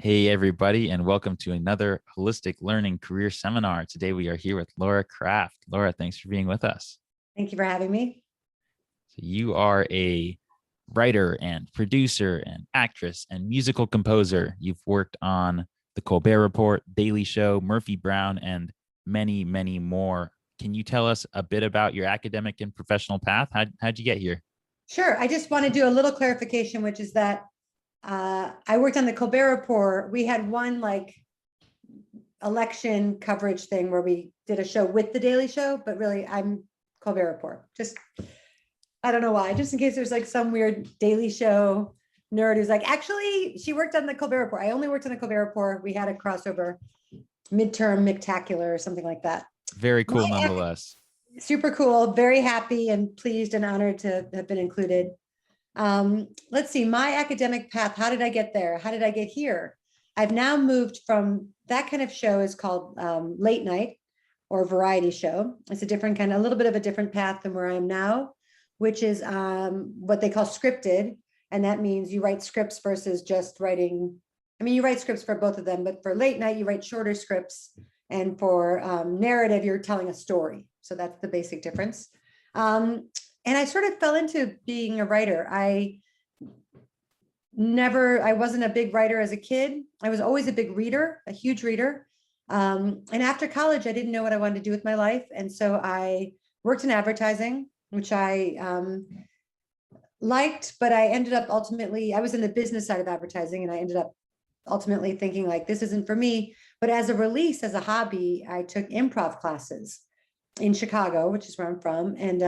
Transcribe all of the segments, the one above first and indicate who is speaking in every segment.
Speaker 1: Hey, everybody, and welcome to another Holistic Learning Career Seminar. Today, we are here with Laura Krafft. Laura, thanks for being with us.
Speaker 2: Thank you for having me.
Speaker 1: So you are a writer and producer and actress and musical composer. You've worked on The Colbert Report, Daily Show, Murphy Brown, and many, many more. Can you tell us a bit about your academic and professional path? How'd you get here?
Speaker 2: Sure. I just want to do a little clarification, which is that I worked on the Colbert Report. We had one election coverage thing where we did a show with the Daily Show, but really I'm Colbert Report. I don't know why, just in case there's some weird Daily Show nerd who's actually, she worked on the Colbert Report. I only worked on the Colbert Report. We had a crossover midterm Mictacular or something like that.
Speaker 1: Very cool, nonetheless.
Speaker 2: Super cool. Very happy and pleased and honored to have been included. Let's see, my academic path. How did I get there? How did I get here? I've now moved from that kind of show is called late night or variety show. It's a different kind, a little bit of a different path than where I am now, which is what they call scripted. And that means you write scripts versus just writing. I mean, you write scripts for both of them, but for late night, you write shorter scripts. And for narrative, you're telling a story. So that's the basic difference. And I sort of fell into being a writer. I wasn't a big writer as a kid. I was always a big reader, a huge reader. And after college, I didn't know what I wanted to do with my life. And so I worked in advertising, which I liked, but I ended up ultimately, I was in the business side of advertising, and I ended up ultimately thinking this isn't for me. But as a release, as a hobby, I took improv classes in Chicago, which is where I'm from. And,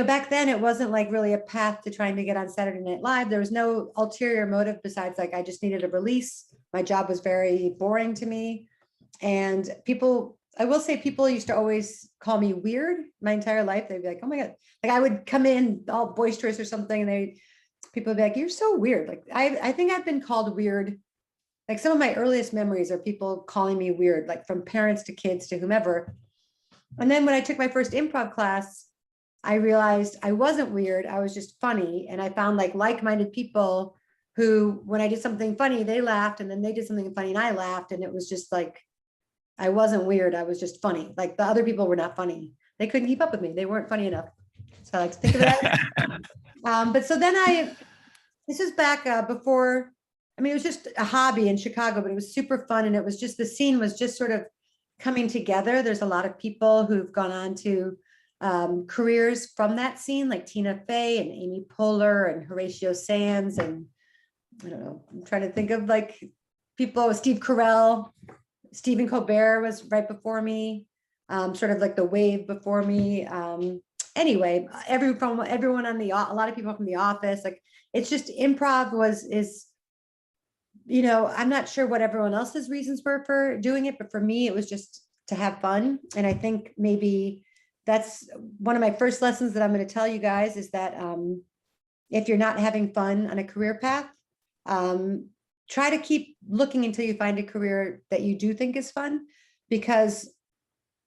Speaker 2: back then it wasn't really a path to trying to get on Saturday Night Live. There was no ulterior motive besides I just needed a release. My job was very boring to me. And I will say people used to always call me weird my entire life. They'd be like, oh my God. I would come in all boisterous or something, and people would be like, you're so weird. I think I've been called weird. Some of my earliest memories are people calling me weird, from parents to kids to whomever. And then when I took my first improv class, I realized I wasn't weird. I was just funny. And I found like-minded people who, when I did something funny, they laughed, and then they did something funny and I laughed. And it was just I wasn't weird. I was just funny. The other people were not funny. They couldn't keep up with me. They weren't funny enough. So I like to think of that. But so then this is back before, it was just a hobby in Chicago, but it was super fun. And it was just, the scene was just sort of coming together. There's a lot of people who've gone on to careers from that scene, like Tina Fey and Amy Poehler and Horatio Sands. And I don't know, I'm trying to think of people, Steve Carell, Stephen Colbert was right before me, sort of the wave before me. Anyway, everyone on a lot of people from The Office, it's just improv is I'm not sure what everyone else's reasons were for doing it, but for me, it was just to have fun. And I think maybe that's one of my first lessons that I'm going to tell you guys is that if you're not having fun on a career path, try to keep looking until you find a career that you do think is fun. Because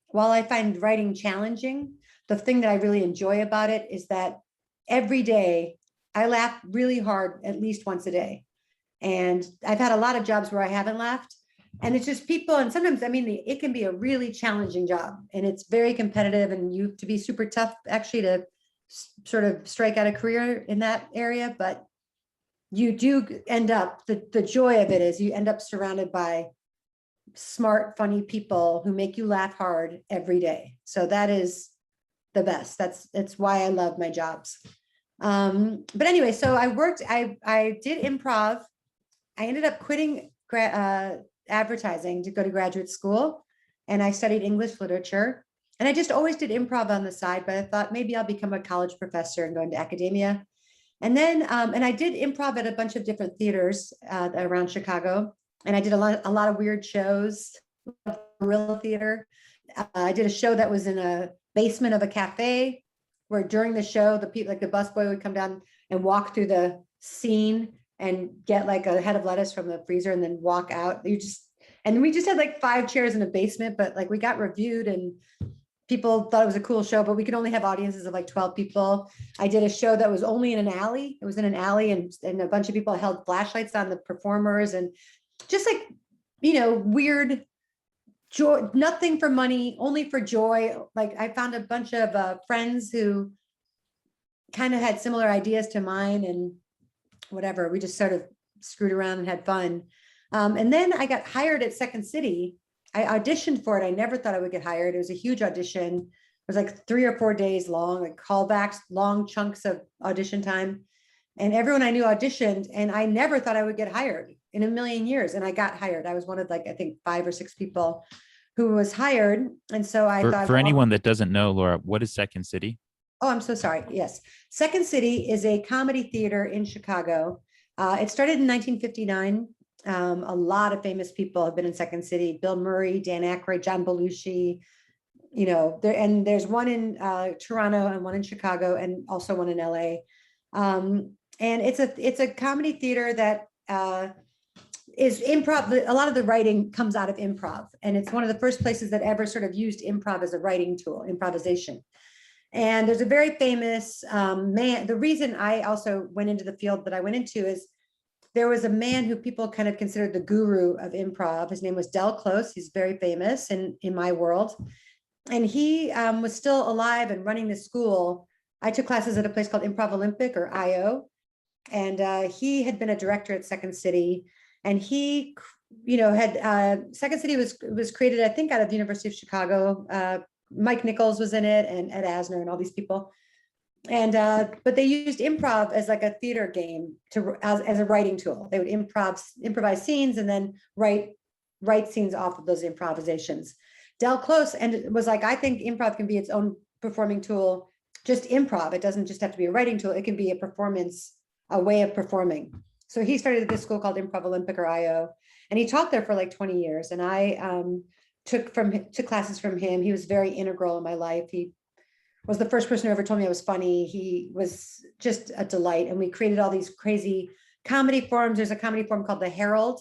Speaker 2: while I find writing challenging, the thing that I really enjoy about it is that every day I laugh really hard, at least once a day. And I've had a lot of jobs where I haven't laughed, and it's just people. And sometimes, it can be a really challenging job, and it's very competitive, and you have to be super tough actually to sort of strike out a career in that area. But you do end up, the joy of it is you end up surrounded by smart, funny people who make you laugh hard every day. So that is the best. That's why I love my jobs. But anyway, so I did improv. I ended up quitting advertising to go to graduate school, and I studied English literature. And I just always did improv on the side, but I thought maybe I'll become a college professor and go into academia. And then, and I did improv at a bunch of different theaters around Chicago. And I did a lot of weird shows, guerrilla theater. I did a show that was in a basement of a cafe, where during the show, the people, the busboy would come down and walk through the scene and get a head of lettuce from the freezer and then walk out. And we just had 5 chairs in a basement, but we got reviewed, and people thought it was a cool show, but we could only have audiences of like 12 people. I did a show that was only in an alley. It was in an alley, and a bunch of people held flashlights on the performers, and just like, weird joy, nothing for money, only for joy. Like I found a bunch of friends who kind of had similar ideas to mine, and whatever, we just sort of screwed around and had fun. And then I got hired at Second City. I auditioned for it. I never thought I would get hired. It was a huge audition. It was like 3 or 4 days long, like callbacks, long chunks of audition time. And everyone I knew auditioned, and I never thought I would get hired in a million years. And I got hired. I was one of like, I think 5 or 6 people who was hired. And so I thought,
Speaker 1: For
Speaker 2: well,
Speaker 1: anyone that doesn't know, Laura, what is Second City?
Speaker 2: oh, I'm so sorry. Yes. Second City is a comedy theater in Chicago. It started in 1959. A lot of famous people have been in Second City: Bill Murray, Dan Aykroyd, John Belushi, there's one in Toronto and one in Chicago and also one in LA. And it's a comedy theater that is improv. A lot of the writing comes out of improv. And it's one of the first places that ever sort of used improv as a writing tool, improvisation. And there's a very famous man. The reason I also went into the field that I went into is there was a man who people kind of considered the guru of improv. His name was Del Close. He's very famous in my world. And he was still alive and running the school. I took classes at a place called Improv Olympic, or IO. And he had been a director at Second City. And he, had Second City was created, I think, out of the University of Chicago. Mike Nichols was in it, and Ed Asner, and all these people. And but they used improv as like a theater game as a writing tool. They would improvise scenes and then write scenes off of those improvisations. Del Close and was like, I think improv can be its own performing tool. Just improv. It doesn't just have to be a writing tool. It can be a performance, a way of performing. So he started at this school called Improv Olympic, or IO, and he taught there for like 20 years. And I took classes from him. He was very integral in my life. He was the first person who ever told me I was funny. He was just a delight. And we created all these crazy comedy forums. There's a comedy forum called The Herald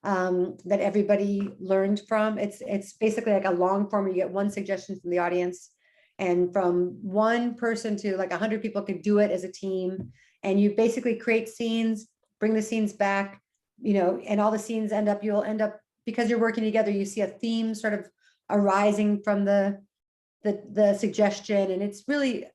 Speaker 2: that everybody learned from. It's basically like a long form where you get one suggestion from the audience, and from one person to like 100 people can do it as a team. And you basically create scenes, bring the scenes back, and all the scenes you'll end up, because you're working together, you see a theme sort of arising from the suggestion, and it's really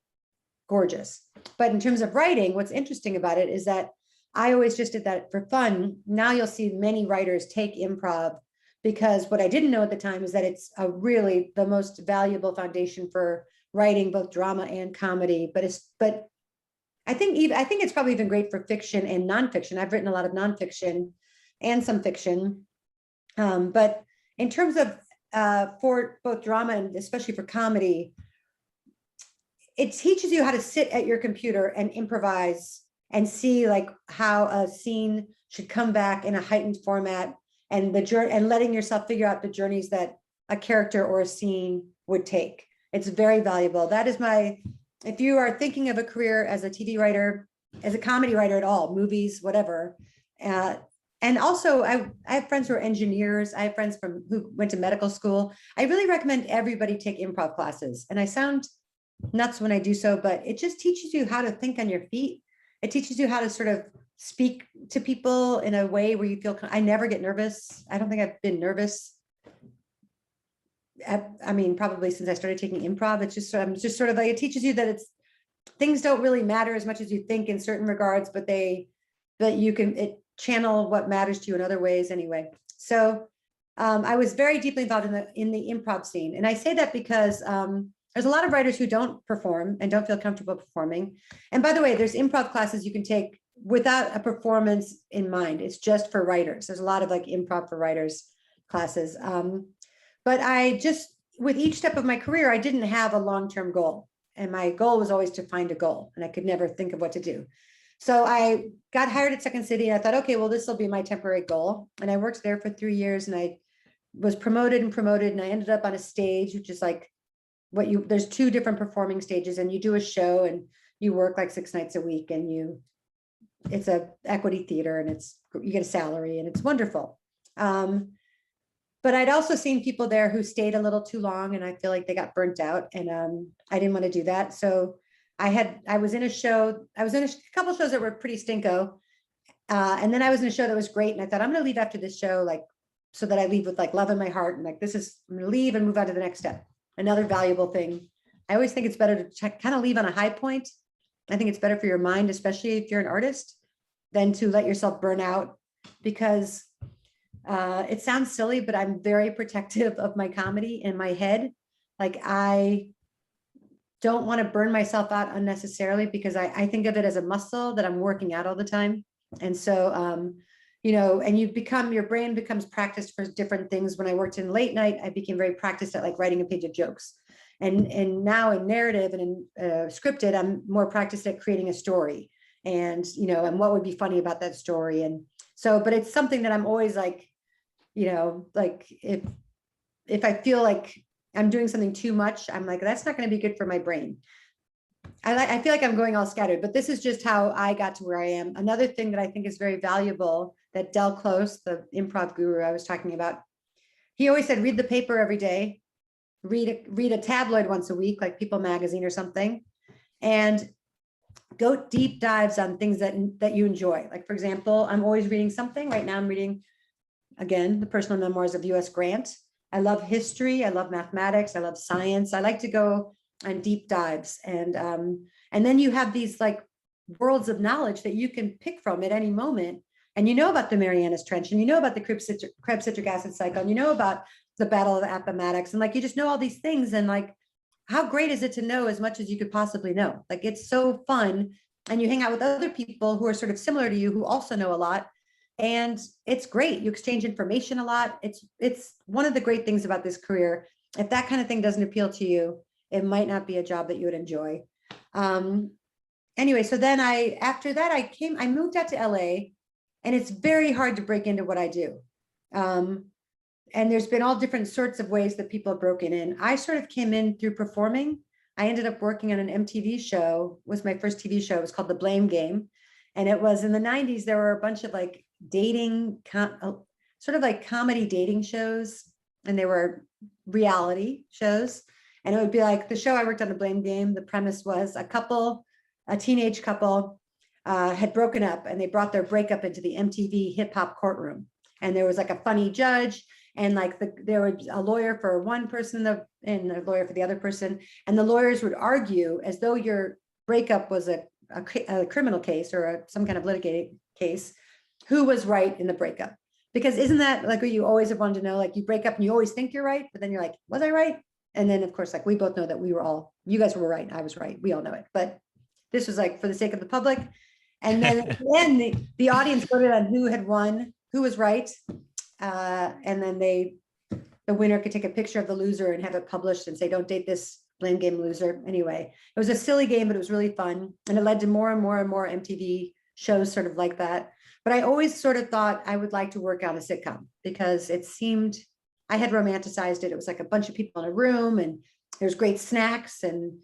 Speaker 2: gorgeous. But in terms of writing, what's interesting about it is that I always just did that for fun. Now you'll see many writers take improv, because what I didn't know at the time is that it's really the most valuable foundation for writing both drama and comedy. But I think it's probably even great for fiction and nonfiction. I've written a lot of nonfiction and some fiction. But in terms of for both drama and especially for comedy, it teaches you how to sit at your computer and improvise and see like how a scene should come back in a heightened format, and letting yourself figure out the journeys that a character or a scene would take. It's very valuable. That is if you are thinking of a career as a TV writer, as a comedy writer at all, movies, whatever. And also I have friends who are engineers. I have friends who went to medical school. I really recommend everybody take improv classes. And I sound nuts when I do so, but it just teaches you how to think on your feet. It teaches you how to sort of speak to people in a way where you feel, I never get nervous. I don't think I've been nervous. I mean, probably since I started taking improv. It's just, I'm just sort of like, it teaches you that things don't really matter as much as you think in certain regards, but you can channel what matters to you in other ways anyway. So I was very deeply involved in the improv scene. And I say that because there's a lot of writers who don't perform and don't feel comfortable performing. And by the way, there's improv classes you can take without a performance in mind. It's just for writers. There's a lot of like improv for writers classes. But with each step of my career, I didn't have a long-term goal. And my goal was always to find a goal, and I could never think of what to do. So I got hired at Second City, and I thought, okay, well, this will be my temporary goal. And I worked there for 3 years, and I was promoted, and I ended up on a stage, which is like there's 2 different performing stages, and you do a show and you work like 6 nights a week, and it's a equity theater, and you get a salary, and it's wonderful. but I'd also seen people there who stayed a little too long, and I feel like they got burnt out, and I didn't want to do that. So I was in a show, I was in a couple shows that were pretty stinko, and then I was in a show that was great, and I thought I'm going to leave after this show, like so that I leave with like love in my heart, and like I'm going to leave and move on to the next step. Another valuable thing. I always think it's better to kind of leave on a high point. I think it's better for your mind, especially if you're an artist, than to let yourself burn out, because it sounds silly, but I'm very protective of my comedy in my head. Like I don't want to burn myself out unnecessarily, because I think of it as a muscle that I'm working out all the time. And so, and your brain becomes practiced for different things. When I worked in late night, I became very practiced at like writing a page of jokes. And now in narrative and in scripted, I'm more practiced at creating a story, and what would be funny about that story. And so, but it's something that I'm always like, like if I feel like I'm doing something too much, I'm like, that's not going to be good for my brain. I feel like I'm going all scattered, but this is just how I got to where I am. Another thing that I think is very valuable that Del Close, the improv guru I was talking about, he always said, read the paper every day, read a tabloid once a week, like People Magazine or something, and go deep dives on things that you enjoy. Like, for example, I'm always reading something. Right now I'm reading, again, the personal memoirs of U.S. Grant. I love history. I love mathematics. I love science. I like to go on deep dives. And then you have these like worlds of knowledge that you can pick from at any moment. And about the Marianas Trench, and about the Krebs citric acid cycle, and about the Battle of Appomattox. And like, you just know all these things. And like, how great is it to know as much as you could possibly know? Like, it's so fun. And you hang out with other people who are sort of similar to you, who also know a lot. And it's great. You exchange information a lot. It's one of the great things about this career. If that kind of thing doesn't appeal to you, it might not be a job that you would enjoy. Anyway, so then after that, I moved out to LA, and it's very hard to break into what I do. And there's been all different sorts of ways that people have broken in. I sort of came in through performing. I ended up working on an MTV show. It was my first TV show. It was called The Blame Game. And it was in the 90s. There were a bunch of like sort of like comedy dating shows, and they were reality shows. And it would be like the show I worked on, The Blame Game. The premise was a teenage couple had broken up, and they brought their breakup into the MTV hip hop courtroom. And there was like a funny judge, and like there was a lawyer for one person and a lawyer for the other person. And the lawyers would argue as though your breakup was a criminal case or some kind of litigated case, who was right in the breakup. Because isn't that like what you always have wanted to know? Like, you break up and you always think you're right, but then you're like, was I right? And then of course, like, we both know that you guys were right, I was right. We all know it. But this was like for the sake of the public. And then the audience voted on who had won, who was right. And then the winner could take a picture of the loser and have it published and say, don't date this Blame Game loser. Anyway, it was a silly game, but it was really fun. And it led to more and more and more MTV shows sort of like that. But I always sort of thought I would like to work on a sitcom, because it seemed, I had romanticized it. It was like a bunch of people in a room, and there's great snacks, and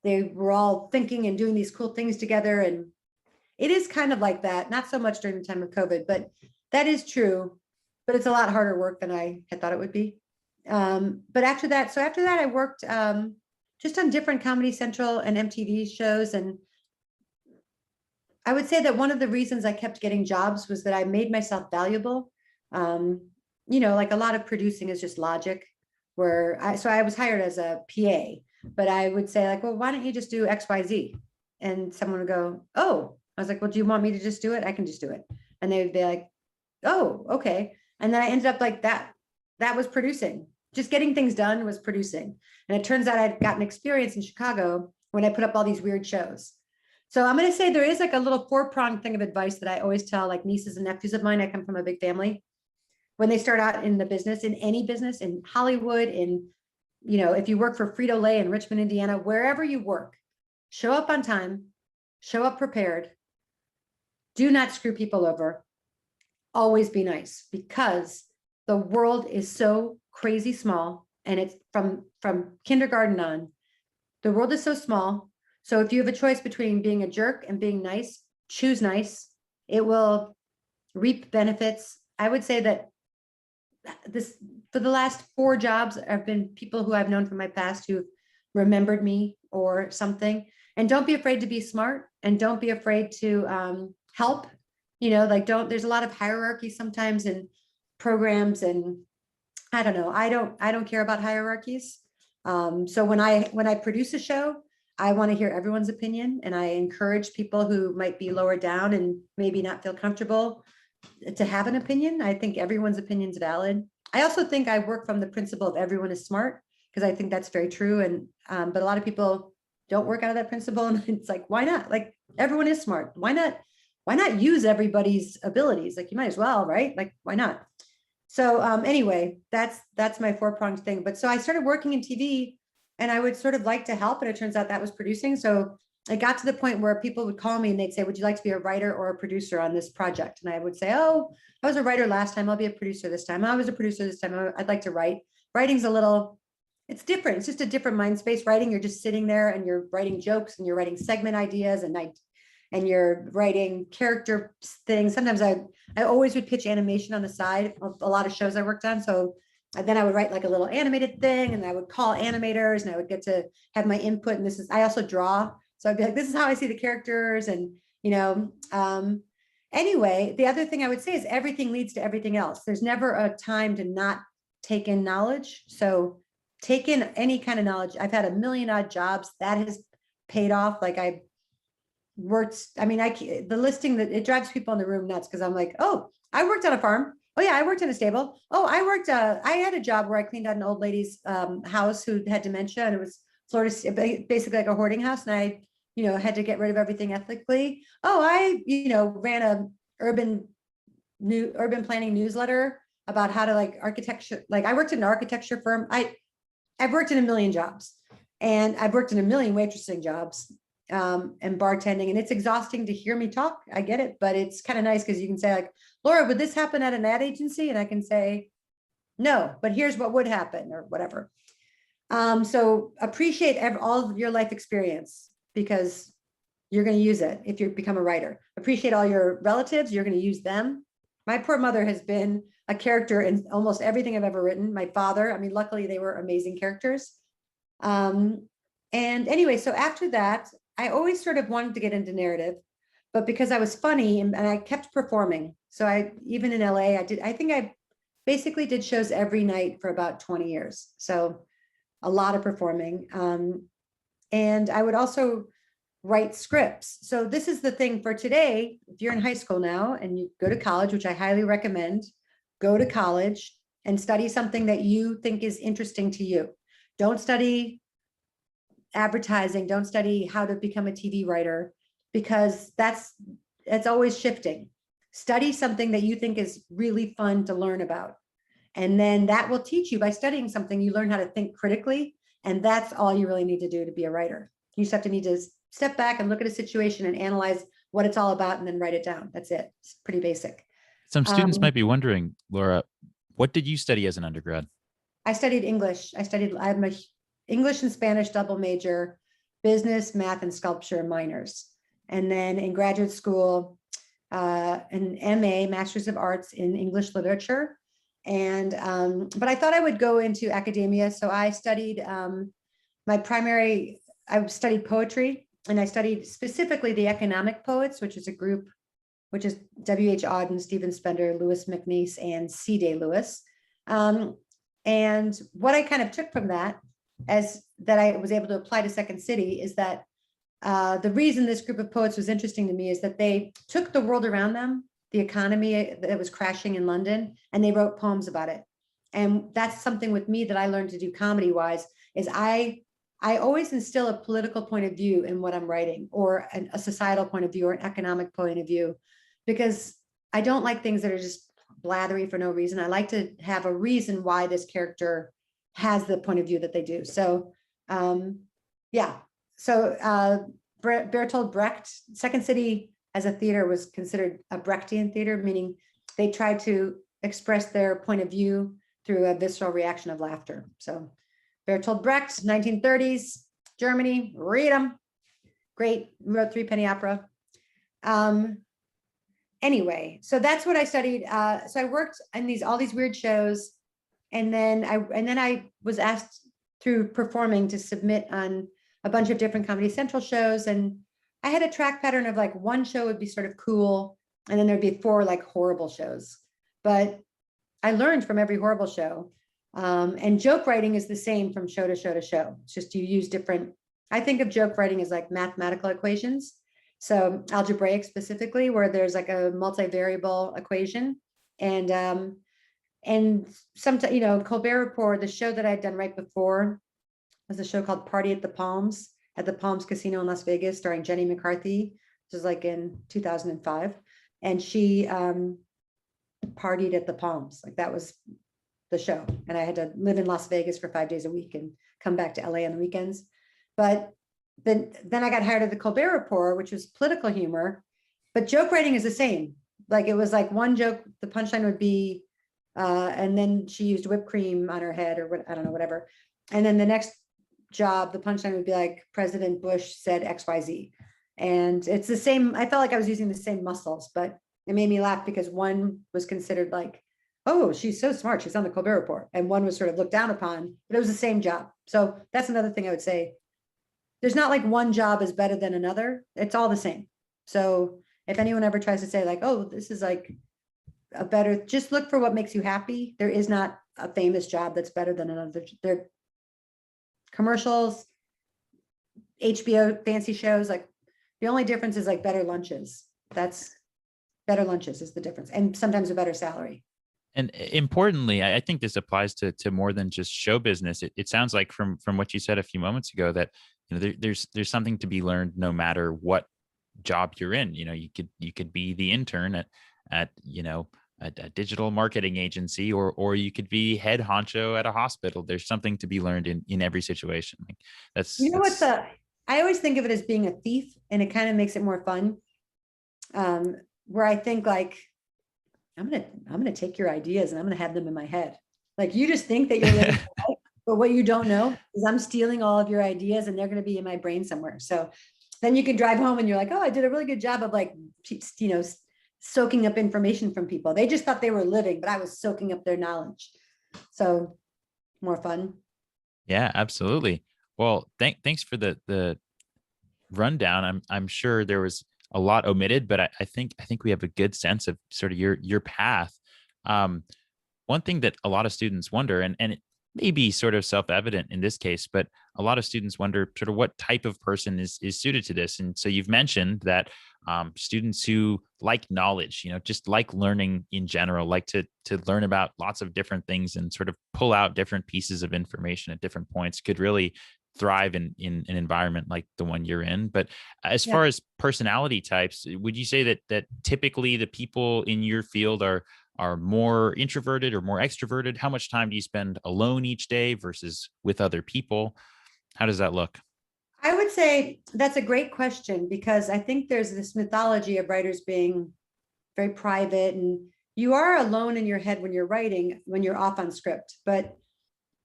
Speaker 2: they were all thinking and doing these cool things together. And it is kind of like that, not so much during the time of COVID, but that is true. But it's a lot harder work than I had thought it would be. But after that, I worked just on different Comedy Central and MTV shows. And I would say that one of the reasons I kept getting jobs was that I made myself valuable. Like a lot of producing is just logic, so I was hired as a PA, but I would say like, well, why don't you just do XYZ? And someone would go, oh, I was like, well, do you want me to just do it? I can just do it. And they would be like, oh, okay. And then I ended up like that was producing. Just getting things done was producing. And it turns out I'd gotten experience in Chicago when I put up all these weird shows. So I'm going to say there is like a little four-pronged thing of advice that I always tell like nieces and nephews of mine. I come from a big family. When they start out in the business, in any business, in Hollywood, if you work for Frito-Lay in Richmond, Indiana, wherever you work, show up on time, show up prepared, do not screw people over, always be nice, because the world is so crazy small, and it's from kindergarten on. The world is so small. So if you have a choice between being a jerk and being nice, choose nice. It will reap benefits. I would say that this for the last 4 jobs have been people who I've known from my past who remembered me or something. And don't be afraid to be smart, and don't be afraid to help. Like there's a lot of hierarchy sometimes in programs, and I don't know. I don't care about hierarchies. So when I produce a show, I want to hear everyone's opinion, and I encourage people who might be lower down and maybe not feel comfortable to have an opinion. I think everyone's opinion is valid. I also think I work from the principle of everyone is smart, because I think that's very true. And but a lot of people don't work out of that principle, and it's like, why not? Like, everyone is smart. Why not? Why not use everybody's abilities? Like, you might as well, right? Like, why not? So anyway, that's my 4-pronged thing. But so I started working in TV, and I would sort of like to help, and it turns out that was producing. So it got to the point where people would call me and they'd say, would you like to be a writer or a producer on this project? And I would say, oh, I was a writer last time. I'll be a producer this time. I was a producer this time. I'd like to write. Writing's a little, it's different. It's just a different mind space. Writing, you're just sitting there and you're writing jokes and you're writing segment ideas, and you're writing character things. Sometimes I always would pitch animation on the side of a lot of shows I worked on. So then I would write like a little animated thing, and I would call animators, and I would get to have my input. And I also draw. So I'd be like, this is how I see the characters. And, anyway, the other thing I would say is everything leads to everything else. There's never a time to not take in knowledge. So take in any kind of knowledge. I've had a million odd jobs that has paid off. Like I worked, the listing that it drives people in the room nuts, because I'm like, oh, I worked on a farm. Oh yeah, I worked in a stable. Oh, I had a job where I cleaned out an old lady's house who had dementia, and it was Florida, basically like a hoarding house. And I, had to get rid of everything ethically. Oh, I, ran a urban planning newsletter about how to like architecture. Like I worked in an architecture firm. I've worked in a million jobs, and I've worked in a million waitressing jobs and bartending, and it's exhausting to hear me talk. I get it, but it's kind of nice because you can say like, Laura, would this happen at an ad agency? And I can say, no, but here's what would happen, or whatever. So appreciate all of your life experience, because you're going to use it if you become a writer. Appreciate all your relatives. You're going to use them. My poor mother has been a character in almost everything I've ever written. My father, luckily they were amazing characters. And anyway, so after that, I always sort of wanted to get into narrative, but because I was funny and I kept performing. So even in LA, I think I basically did shows every night for about 20 years. So a lot of performing. And I would also write scripts. So this is the thing for today. If you're in high school now and you go to college, which I highly recommend, go to college and study something that you think is interesting to you. Don't study advertising. Don't study how to become a TV writer, because it's always shifting. Study something that you think is really fun to learn about. And then that will teach you, by studying something, you learn how to think critically. And that's all you really need to do to be a writer. You just need to step back and look at a situation and analyze what it's all about, and then write it down. That's it. It's pretty basic.
Speaker 1: Some students might be wondering, Laura, what did you study as an undergrad?
Speaker 2: I studied English. I'm a English and Spanish double major, business, math, and sculpture minors. And then in graduate school, an MA, Master's of Arts in English Literature. And, but I thought I would go into academia. So I studied I studied poetry, and I studied specifically the economic poets, which is a group, which is W.H. Auden, Stephen Spender, Louis MacNeice, and C.D. Lewis. And what I kind of took from that, as that I was able to apply to Second City, is that the reason this group of poets was interesting to me is that they took the world around them, the economy that was crashing in London, and they wrote poems about it. And that's something with me that I learned to do comedy wise, is I always instill a political point of view in what I'm writing, or a societal point of view, or an economic point of view, because I don't like things that are just blathery for no reason. I like to have a reason why this character has the point of view that they do. So yeah. So Bertolt Brecht, Second City as a theater was considered a Brechtian theater, meaning they tried to express their point of view through a visceral reaction of laughter. So Bertolt Brecht, 1930s, Germany, read them. Great, wrote Three Penny Opera. Anyway, so that's what I studied. So I worked in all these weird shows. And then I was asked through performing to submit on a bunch of different Comedy Central shows. And I had a track pattern of like one show would be sort of cool, and then there'd be 4 like horrible shows. But I learned from every horrible show. And joke writing is the same from show to show to show. It's just you use different, I think of joke writing as like mathematical equations. So algebraic specifically, where there's like a multivariable equation. And sometimes, Colbert Report, the show that I'd done right before was a show called Party at the Palms at the Palms Casino in Las Vegas, starring Jenny McCarthy. This was like in 2005. And she partied at the Palms. Like that was the show. And I had to live in Las Vegas for 5 days a week and come back to LA on the weekends. But then I got hired at the Colbert Report, which was political humor, but joke writing is the same. Like it was like one joke, the punchline would be, and then she used whipped cream on her head or what, I don't know, whatever. And then the next job, the punchline would be like, President Bush said XYZ. And it's the same. I felt like I was using the same muscles, but it made me laugh because one was considered like, oh, she's so smart, she's on the Colbert Report. And one was sort of looked down upon, but it was the same job. So that's another thing I would say. There's not like one job is better than another. It's all the same. So if anyone ever tries to say like, oh, this is like a better, just look for what makes you happy. There is not a famous job that's better than another. They're commercials, HBO fancy shows, like the only difference is like better lunches. That's better lunches is the difference. And sometimes a better salary.
Speaker 1: And importantly, I think this applies to more than just show business. It sounds like from what you said a few moments ago that there's something to be learned no matter what job you're in. You could be the intern at a digital marketing agency, or you could be head honcho at a hospital. There's something to be learned in every situation. Like
Speaker 2: I always think of it as being a thief, and it kind of makes it more fun. Where I think like, I'm gonna take your ideas and I'm gonna have them in my head. Like you just think that you're living life, but what you don't know is I'm stealing all of your ideas and they're gonna be in my brain somewhere. So then you can drive home and you're like, oh, I did a really good job of like, soaking up information from people. They just thought they were living, but I was soaking up their knowledge. So more fun.
Speaker 1: Yeah, absolutely. Well, thanks for the rundown. I'm sure there was a lot omitted, but I think we have a good sense of sort of your path. One thing that a lot of students wonder, and it may be sort of self-evident in this case, but a lot of students wonder sort of what type of person is suited to this. And so you've mentioned that students who like knowledge, just like learning in general, like to learn about lots of different things and sort of pull out different pieces of information at different points could really thrive in an environment like the one you're in. But as far as personality types, would you say that typically the people in your field are more introverted or more extroverted? How much time do you spend alone each day versus with other people? How does that look?
Speaker 2: I would say that's a great question, because I think there's this mythology of writers being very private, and you are alone in your head when you're writing, when you're off on script. But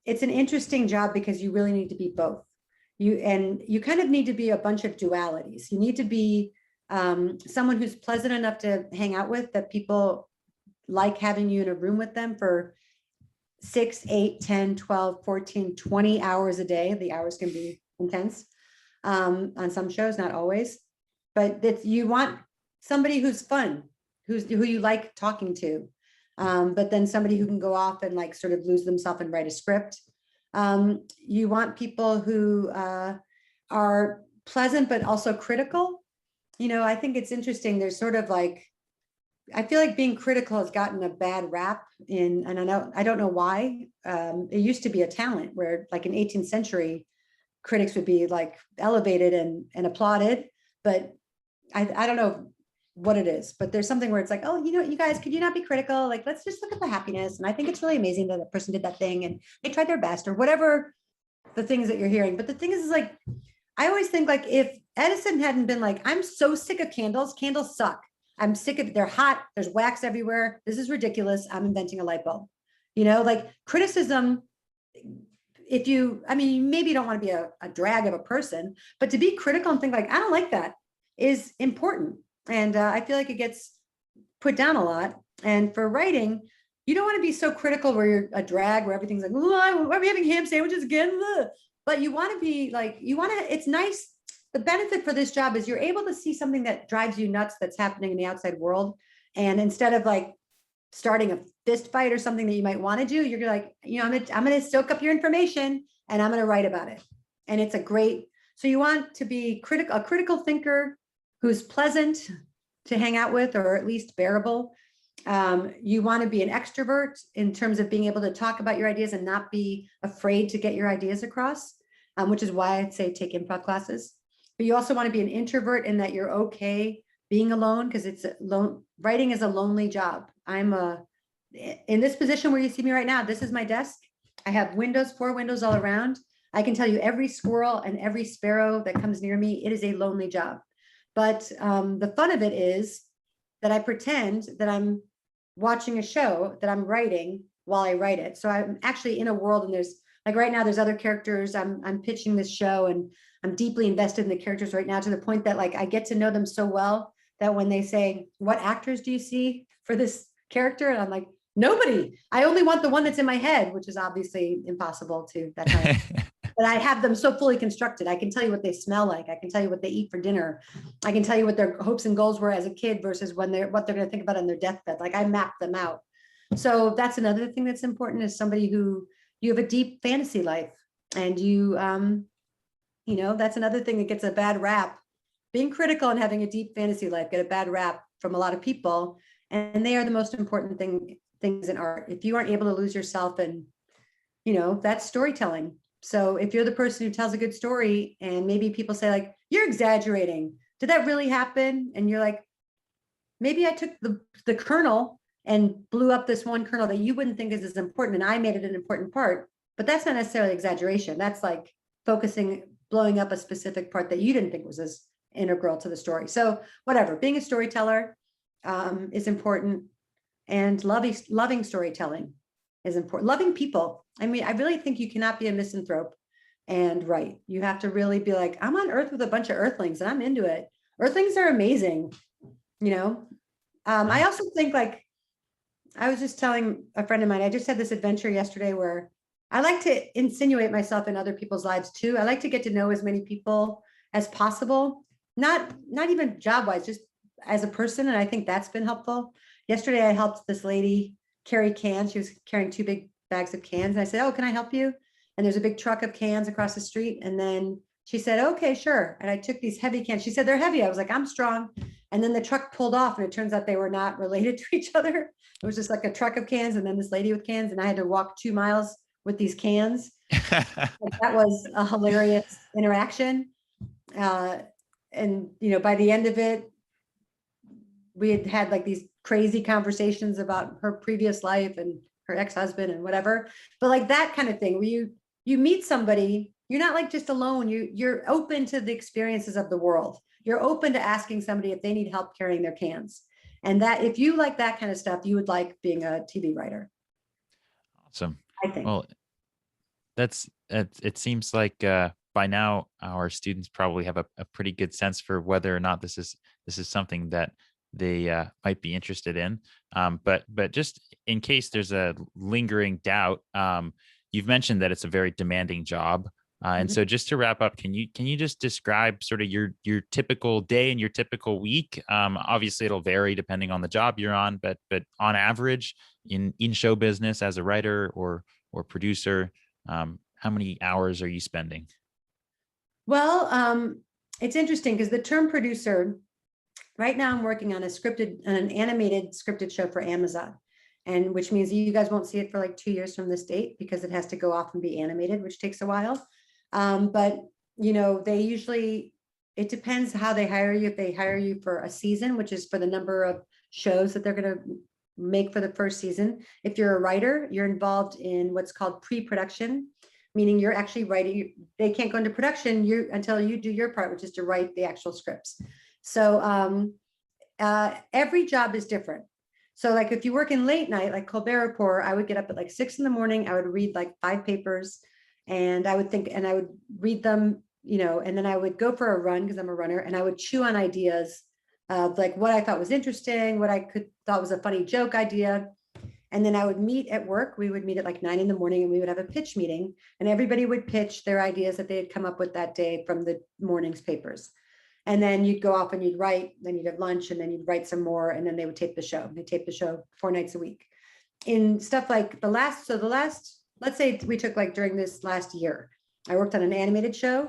Speaker 2: it's an interesting job because you really need to be both. You kind of need to be a bunch of dualities. You need to be someone who's pleasant enough to hang out with, that people like having you in a room with them for 6, 8, 10, 12, 14, 20 hours a day. The hours can be intense on some shows, not always. But you want somebody who's fun, who you like talking to. But then somebody who can go off and like sort of lose themselves and write a script. You want people who are pleasant, but also critical. I think it's interesting. There's sort of like, I feel like being critical has gotten a bad rap and I don't know why. It used to be a talent where like in 18th century, critics would be like elevated and applauded, but I don't know what it is, but there's something where it's like, oh, you guys, could you not be critical? Like, let's just look at the happiness. And I think it's really amazing that that person did that thing and they tried their best, or whatever the things that you're hearing. But the thing is like, I always think like, if Edison hadn't been like, I'm so sick of candles suck. I'm sick of, they're hot, there's wax everywhere. This is ridiculous. I'm inventing a light bulb. Like criticism, maybe you don't want to be a drag of a person, but to be critical and think like, I don't like that, is important. And I feel like it gets put down a lot. And for writing, you don't want to be so critical where you're a drag where everything's like, why are we having ham sandwiches again? Ugh. But you want to be like, it's nice. The benefit for this job is you're able to see something that drives you nuts that's happening in the outside world. And instead of like starting a fist fight or something that you might want to do, you're like, I'm going to soak up your information and I'm going to write about it. And it's so you want to be a critical thinker who's pleasant to hang out with, or at least bearable. You want to be an extrovert in terms of being able to talk about your ideas and not be afraid to get your ideas across, which is why I'd say take improv classes. But you also want to be an introvert in that you're okay being alone, because writing is a lonely job. I'm in this position where you see me right now. This is my desk. I have 4 windows all around. I can tell you every squirrel and every sparrow that comes near me. It is a lonely job. But the fun of it is that I pretend that I'm watching a show that I'm writing while I write it. So I'm actually in a world, and there's like right now there's other characters. I'm pitching this show and I'm deeply invested in the characters right now, to the point that like I get to know them so well that when they say, what actors do you see for this character? And I'm like, nobody. I only want the one that's in my head, which is obviously impossible to that kind of. But I have them so fully constructed. I can tell you what they smell like. I can tell you what they eat for dinner. I can tell you what their hopes and goals were as a kid versus what they're going to think about on their deathbed. Like I mapped them out. So that's another thing that's important, is somebody who you have a deep fantasy life, and that's another thing that gets a bad rap. Being critical and having a deep fantasy life get a bad rap from a lot of people, and they are the most important things in art. If you aren't able to lose yourself, and that's storytelling. So if you're the person who tells a good story and maybe people say like, you're exaggerating, did that really happen? And you're like, maybe I took the kernel and blew up this one kernel that you wouldn't think is as important, and I made it an important part, but that's not necessarily exaggeration. That's like blowing up a specific part that you didn't think was as integral to the story. So whatever, being a storyteller is important, and loving storytelling is important. Loving people. I mean, I really think you cannot be a misanthrope and write. You have to really be like, I'm on Earth with a bunch of Earthlings and I'm into it. Earthlings are amazing. I also think, like, I was just telling a friend of mine, I just had this adventure yesterday where I like to insinuate myself in other people's lives too. I like to get to know as many people as possible, not even job-wise, just as a person. And I think that's been helpful. Yesterday, I helped this lady carry cans. She was carrying 2 big bags of cans. And I said, oh, can I help you? And there's a big truck of cans across the street. And then she said, okay, sure. And I took these heavy cans. She said, they're heavy. I was like, I'm strong. And then the truck pulled off, and it turns out they were not related to each other. It was just like a truck of cans and then this lady with cans. And I had to walk 2 miles with these cans. That was a hilarious interaction. And, by the end of it, we had like these crazy conversations about her previous life and her ex-husband and whatever. But like that kind of thing where you meet somebody, you're not like just alone. You're open to the experiences of the world. You're open to asking somebody if they need help carrying their cans. And that, if you like that kind of stuff, you would like being a TV writer.
Speaker 1: Awesome.
Speaker 2: I think.
Speaker 1: Well, it seems like by now our students probably have a pretty good sense for whether or not this is something that they might be interested in. But just in case there's a lingering doubt, you've mentioned that it's a very demanding job. And so just to wrap up, can you just describe sort of your typical day and your typical week? Obviously it'll vary depending on the job you're on, but on average in show business as a writer or producer, how many hours are you spending?
Speaker 2: Well, it's interesting because the term producer, right now I'm working on an animated scripted show for Amazon, and which means you guys won't see it for like 2 years from this date because it has to go off and be animated, which takes a while. But they usually, it depends how they hire you. If they hire you for a season, which is for the number of shows that they're going to make for the first season. If you're a writer, you're involved in what's called pre-production, meaning you're actually writing. They can't go into production until you do your part, which is to write the actual scripts. So every job is different. So like if you work in late night, like Colbert Report, I would get up at like 6 a.m. I would read like 5 papers, and I would read them, and then I would go for a run because I'm a runner, and I would chew on ideas of like what I thought was interesting, what I thought was a funny joke idea. And then I would meet at work. We would meet at like 9 a.m. and we would have a pitch meeting, and everybody would pitch their ideas that they had come up with that day from the morning's papers. And then you'd go off and you'd write, then you'd have lunch, and then you'd write some more, and then they would tape the show. They tape the show 4 nights a week. In stuff like let's say we took like during this last year, I worked on an animated show.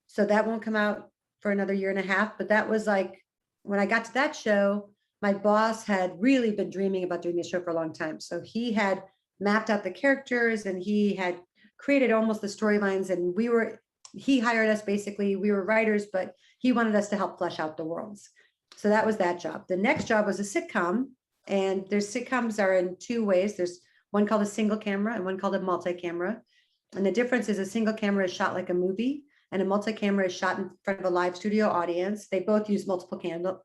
Speaker 2: So that won't come out for another year and a half. But that was like, when I got to that show, my boss had really been dreaming about doing this show for a long time. So he had mapped out the characters, and he had created almost the storylines. And he hired us, basically. We were writers, but he wanted us to help flesh out the worlds. So that was that job. The next job was a sitcom. And there's sitcoms are in 2 ways. There's one called a single camera and one called a multi-camera. And the difference is a single camera is shot like a movie, and a multi-camera is shot in front of a live studio audience. They both use multiple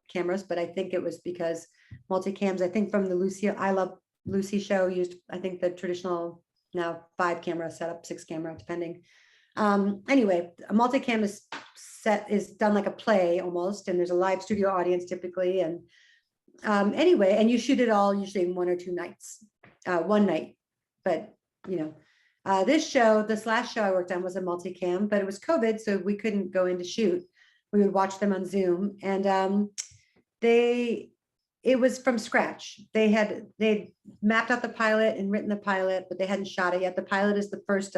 Speaker 2: cameras, but I think it was because multi-cams, I think from the I Love Lucy show, used, I think, the traditional now 5 camera setup, 6 camera, depending. Anyway, a multi-cam is done like a play almost, and there's a live studio audience typically. And anyway, and you shoot it all usually in 1 or 2 nights, one night. But this last show I worked on was a multicam, but it was COVID, so we couldn't go in to shoot. We would watch them on Zoom, and it was from scratch. They mapped out the pilot and written the pilot, but they hadn't shot it yet. The pilot is the first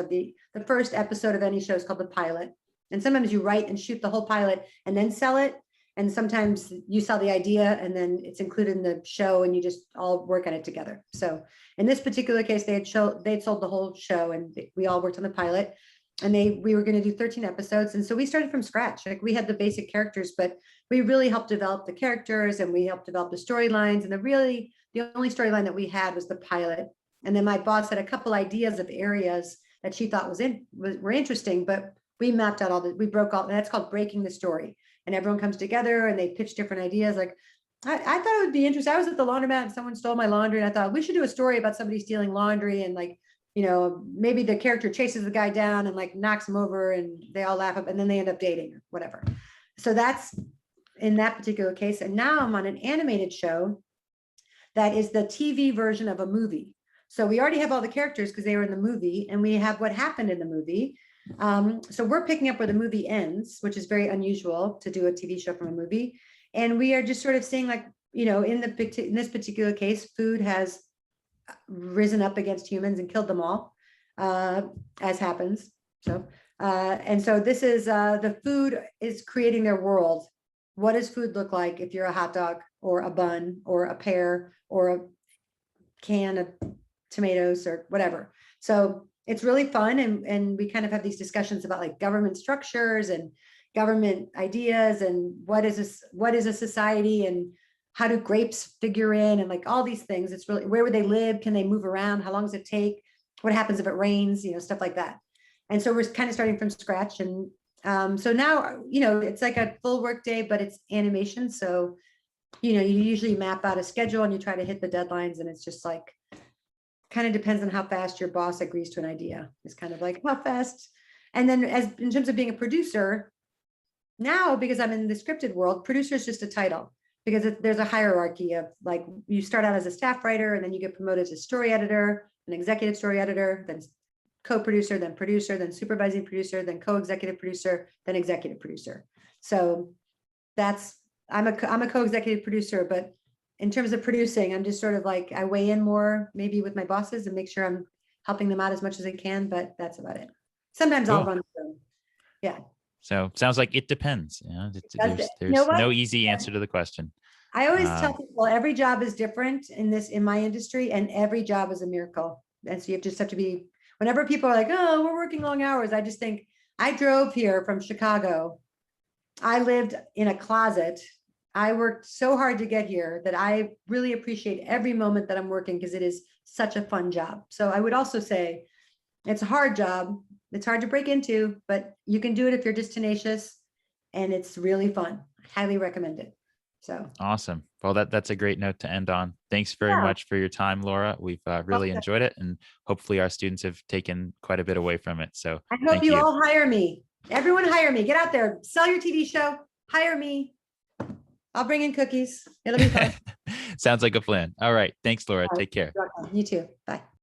Speaker 2: episode of any show is called the pilot. And sometimes you write and shoot the whole pilot and then sell it. And sometimes you sell the idea and then it's included in the show, and you just all work on it together. So in this particular case, they'd sold the whole show, and we all worked on the pilot, and we were going to do 13 episodes. And so we started from scratch. Like, we had the basic characters, but we really helped develop the characters, and we helped develop the storylines. And the only storyline that we had was the pilot. And then my boss had a couple ideas of areas that she thought were interesting, but we mapped out we broke all, and that's called breaking the story. And everyone comes together and they pitch different ideas. Like, I thought it would be interesting. I was at the laundromat and someone stole my laundry, and I thought we should do a story about somebody stealing laundry, and like, maybe the character chases the guy down and like knocks him over, and they all laugh up, and then they end up dating or whatever. So that's in that particular case. And now I'm on an animated show that is the TV version of a movie. So we already have all the characters because they were in the movie, and we have what happened in the movie. So we're picking up where the movie ends, which is very unusual to do a TV show from a movie. And we are just sort of seeing, like, in this particular case, food has risen up against humans and killed them all, as happens. So, and so this is, the food is creating their world. What does food look like if you're a hot dog or a bun or a pear or a can of tomatoes or whatever? So it's really fun. And we kind of have these discussions about like government structures and government ideas, and what is a society, and how do grapes figure in, and like all these things. It's really, where would they live? Can they move around? How long does it take? What happens if it rains? Stuff like that. And so we're kind of starting from scratch. And so now, it's like a full work day, but it's animation. So, you usually map out a schedule and you try to hit the deadlines, and it's just like, kind of depends on how fast your boss agrees to an idea. It's kind of like how fast. And then in terms of being a producer, now, because I'm in the scripted world, producer is just a title, because there's a hierarchy of, like, you start out as a staff writer, and then you get promoted to story editor, an executive story editor, then co-producer, then producer, then supervising producer, then co-executive producer, then executive producer. So I'm a co-executive producer, but in terms of producing, I'm just sort of like, I weigh in more maybe with my bosses and make sure I'm helping them out as much as I can, but that's about it. Sometimes I'll run the show. Yeah.
Speaker 1: So sounds like it depends. There's no easy answer to the question.
Speaker 2: I always tell people every job is different in my industry, and every job is a miracle. And so you just have to be, whenever people are like, oh, we're working long hours, I just think, I drove here from Chicago. I lived in a closet. I worked so hard to get here that I really appreciate every moment that I'm working, because it is such a fun job. So I would also say it's a hard job. It's hard to break into, but you can do it if you're just tenacious, and it's really fun. I highly recommend it. So
Speaker 1: awesome. Well, that's a great note to end on. Thanks very much for your time, Laura. We've really enjoyed it, and hopefully our students have taken quite a bit away from it. So
Speaker 2: I hope you all hire me. Everyone hire me. Get out there, sell your TV show, hire me. I'll bring in cookies. It'll be fun.
Speaker 1: Sounds like a plan. All right. Thanks, Laura.
Speaker 2: All right,
Speaker 1: Take care.
Speaker 2: you're welcome. You too. Bye.